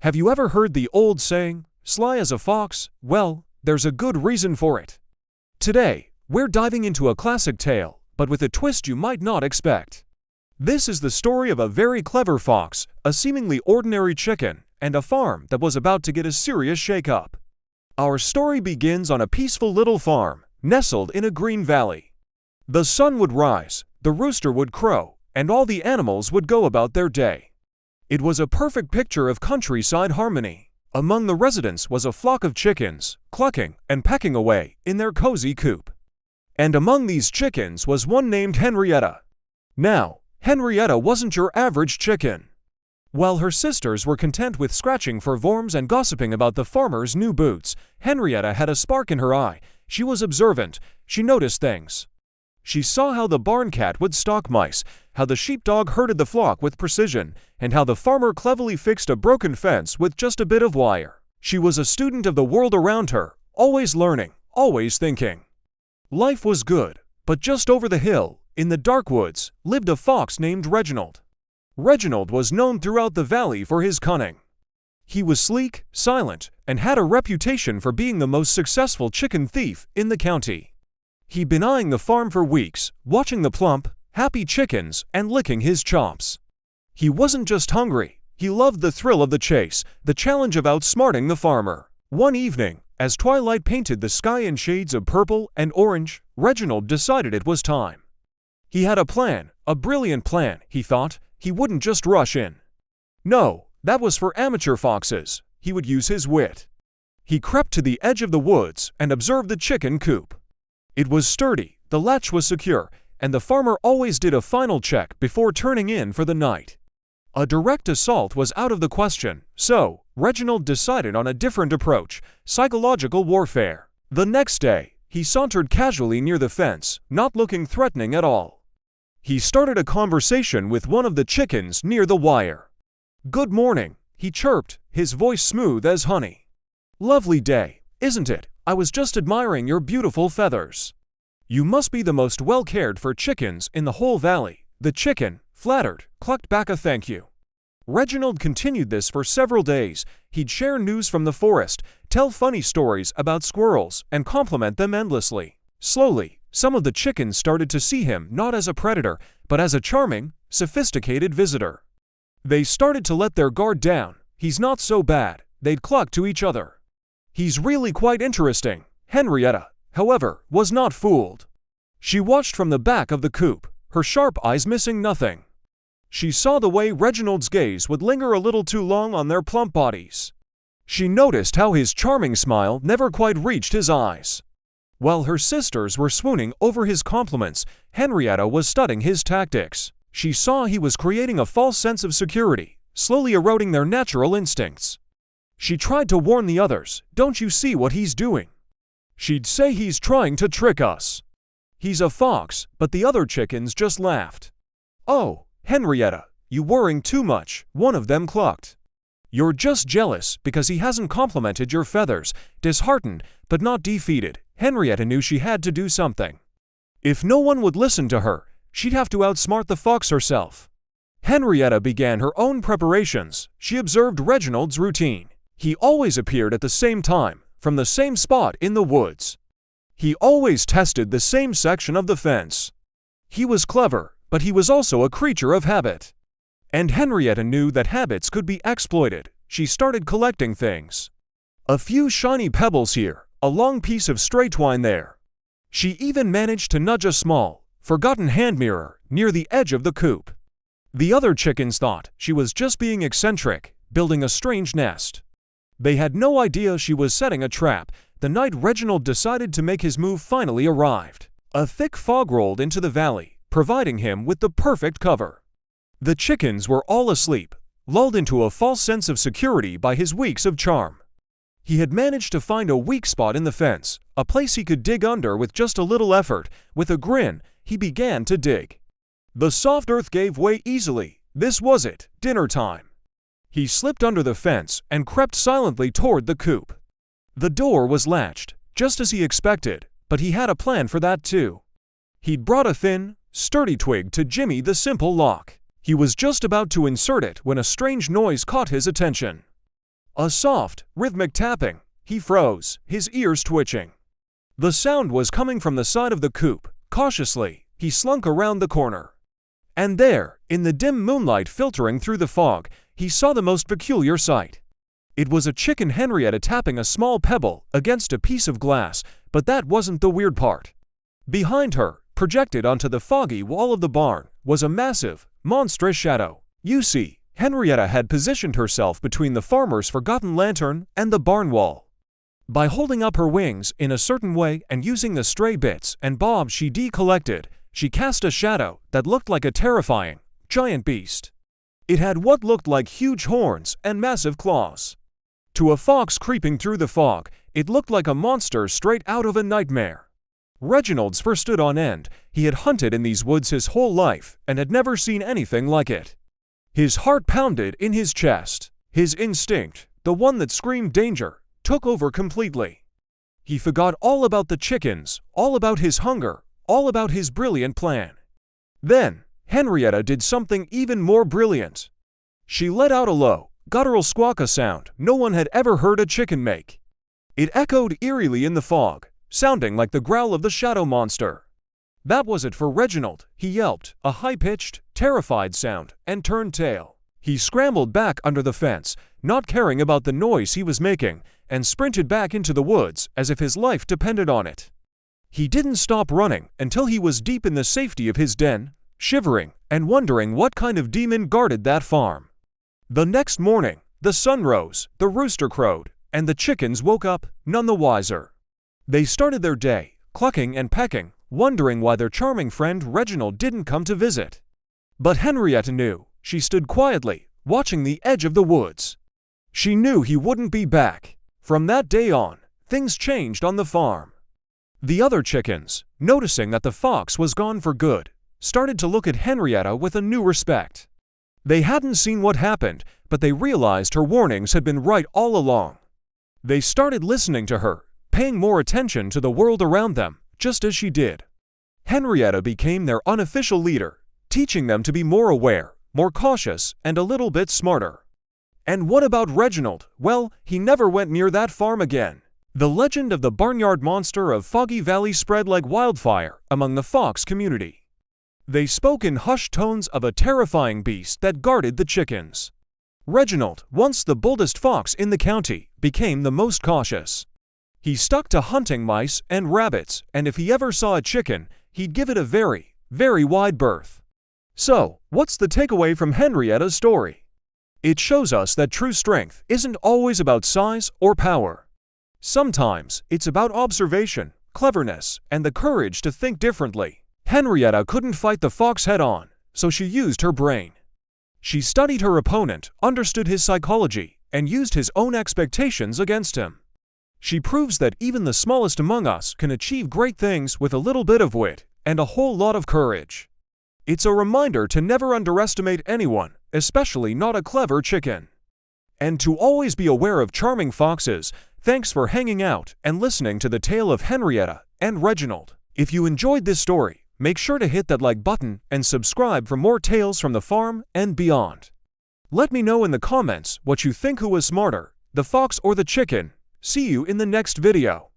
Have you ever heard the old saying, sly as a fox? Well, there's a good reason for it. Today, we're diving into a classic tale, but with a twist you might not expect. This is the story of a very clever fox, a seemingly ordinary chicken, and a farm that was about to get a serious shake-up. Our story begins on a peaceful little farm, nestled in a green valley. The sun would rise, the rooster would crow, and all the animals would go about their day. It was a perfect picture of countryside harmony. Among the residents was a flock of chickens, clucking and pecking away in their cozy coop. And among these chickens was one named Henrietta. Now, Henrietta wasn't your average chicken. While her sisters were content with scratching for worms and gossiping about the farmer's new boots, Henrietta had a spark in her eye. She was observant. She noticed things. She saw how the barn cat would stalk mice, how the sheepdog herded the flock with precision, and how the farmer cleverly fixed a broken fence with just a bit of wire. She was a student of the world around her, always learning, always thinking. Life was good, but just over the hill, in the dark woods, lived a fox named Reginald. Reginald was known throughout the valley for his cunning. He was sleek, silent, and had a reputation for being the most successful chicken thief in the county. He'd been eyeing the farm for weeks, watching the plump, happy chickens and licking his chops. He wasn't just hungry, he loved the thrill of the chase, the challenge of outsmarting the farmer. One evening, as twilight painted the sky in shades of purple and orange, Reginald decided it was time. He had a plan, a brilliant plan, he thought. He wouldn't just rush in. No, that was for amateur foxes. He would use his wit. He crept to the edge of the woods and observed the chicken coop. It was sturdy, the latch was secure, and the farmer always did a final check before turning in for the night. A direct assault was out of the question, so Reginald decided on a different approach: psychological warfare. The next day, he sauntered casually near the fence, not looking threatening at all. He started a conversation with one of the chickens near the wire. "Good morning," he chirped, his voice smooth as honey. "Lovely day, isn't it? I was just admiring your beautiful feathers." "You must be the most well-cared-for chickens in the whole valley." The chicken, flattered, clucked back a thank you. Reginald continued this for several days. He'd share news from the forest, tell funny stories about squirrels, and compliment them endlessly. Slowly, some of the chickens started to see him not as a predator, but as a charming, sophisticated visitor. They started to let their guard down. "He's not so bad," they'd cluck to each other. "He's really quite interesting." Henrietta, however, was not fooled. She watched from the back of the coop, her sharp eyes missing nothing. She saw the way Reginald's gaze would linger a little too long on their plump bodies. She noticed how his charming smile never quite reached his eyes. While her sisters were swooning over his compliments, Henrietta was studying his tactics. She saw he was creating a false sense of security, slowly eroding their natural instincts. She tried to warn the others, "Don't you see what he's doing? She'd say he's trying to trick us. He's a fox," but the other chickens just laughed. "Oh, Henrietta, you worrying too much," one of them clucked. "You're just jealous because he hasn't complimented your feathers." Disheartened, but not defeated, Henrietta knew she had to do something. If no one would listen to her, she'd have to outsmart the fox herself. Henrietta began her own preparations. She observed Reginald's routine. He always appeared at the same time, from the same spot in the woods. He always tested the same section of the fence. He was clever, but he was also a creature of habit. And Henrietta knew that habits could be exploited. She started collecting things. A few shiny pebbles here, a long piece of stray twine there. She even managed to nudge a small, forgotten hand mirror near the edge of the coop. The other chickens thought she was just being eccentric, building a strange nest. They had no idea she was setting a trap. The night Reginald decided to make his move finally arrived. A thick fog rolled into the valley, providing him with the perfect cover. The chickens were all asleep, lulled into a false sense of security by his weeks of charm. He had managed to find a weak spot in the fence, a place he could dig under with just a little effort. With a grin, he began to dig. The soft earth gave way easily. This was it, dinner time. He slipped under the fence and crept silently toward the coop. The door was latched, just as he expected, but he had a plan for that too. He'd brought a thin, sturdy twig to jimmy the simple lock. He was just about to insert it when a strange noise caught his attention. A soft, rhythmic tapping. He froze, his ears twitching. The sound was coming from the side of the coop. Cautiously, he slunk around the corner. And there, in the dim moonlight filtering through the fog, he saw the most peculiar sight. It was a chicken Henrietta tapping a small pebble against a piece of glass, but that wasn't the weird part. Behind her, projected onto the foggy wall of the barn, was a massive, monstrous shadow. You see, Henrietta had positioned herself between the farmer's forgotten lantern and the barn wall. By holding up her wings in a certain way and using the stray bits and bobs she collected, she cast a shadow that looked like a terrifying, giant beast. It had what looked like huge horns and massive claws. To a fox creeping through the fog, it looked like a monster straight out of a nightmare. Reginald's fur stood on end. He had hunted in these woods his whole life and had never seen anything like it. His heart pounded in his chest. His instinct, the one that screamed danger, took over completely. He forgot all about the chickens, all about his hunger, all about his brilliant plan. Then, Henrietta did something even more brilliant. She let out a low, guttural squawk, a sound no one had ever heard a chicken make. It echoed eerily in the fog, sounding like the growl of the shadow monster. That was it for Reginald. He yelped, a high-pitched, terrified sound, and turned tail. He scrambled back under the fence, not caring about the noise he was making, and sprinted back into the woods as if his life depended on it. He didn't stop running until he was deep in the safety of his den, shivering and wondering what kind of demon guarded that farm. The next morning, the sun rose, the rooster crowed, and the chickens woke up, none the wiser. They started their day, clucking and pecking, wondering why their charming friend Reginald didn't come to visit. But Henrietta knew. She stood quietly, watching the edge of the woods. She knew he wouldn't be back. From that day on, things changed on the farm. The other chickens, noticing that the fox was gone for good, started to look at Henrietta with a new respect. They hadn't seen what happened, but they realized her warnings had been right all along. They started listening to her, paying more attention to the world around them, just as she did. Henrietta became their unofficial leader, teaching them to be more aware, more cautious, and a little bit smarter. And what about Reginald? Well, he never went near that farm again. The legend of the barnyard monster of Foggy Valley spread like wildfire among the fox community. They spoke in hushed tones of a terrifying beast that guarded the chickens. Reginald, once the boldest fox in the county, became the most cautious. He stuck to hunting mice and rabbits, and if he ever saw a chicken, he'd give it a very, very wide berth. So, what's the takeaway from Henrietta's story? It shows us that true strength isn't always about size or power. Sometimes, it's about observation, cleverness, and the courage to think differently. Henrietta couldn't fight the fox head-on, so she used her brain. She studied her opponent, understood his psychology, and used his own expectations against him. She proves that even the smallest among us can achieve great things with a little bit of wit and a whole lot of courage. It's a reminder to never underestimate anyone, especially not a clever chicken. And to always be aware of charming foxes. Thanks for hanging out and listening to the tale of Henrietta and Reginald. If you enjoyed this story, make sure to hit that like button and subscribe for more tales from the farm and beyond. Let me know in the comments what you think, who was smarter, the fox or the chicken. See you in the next video.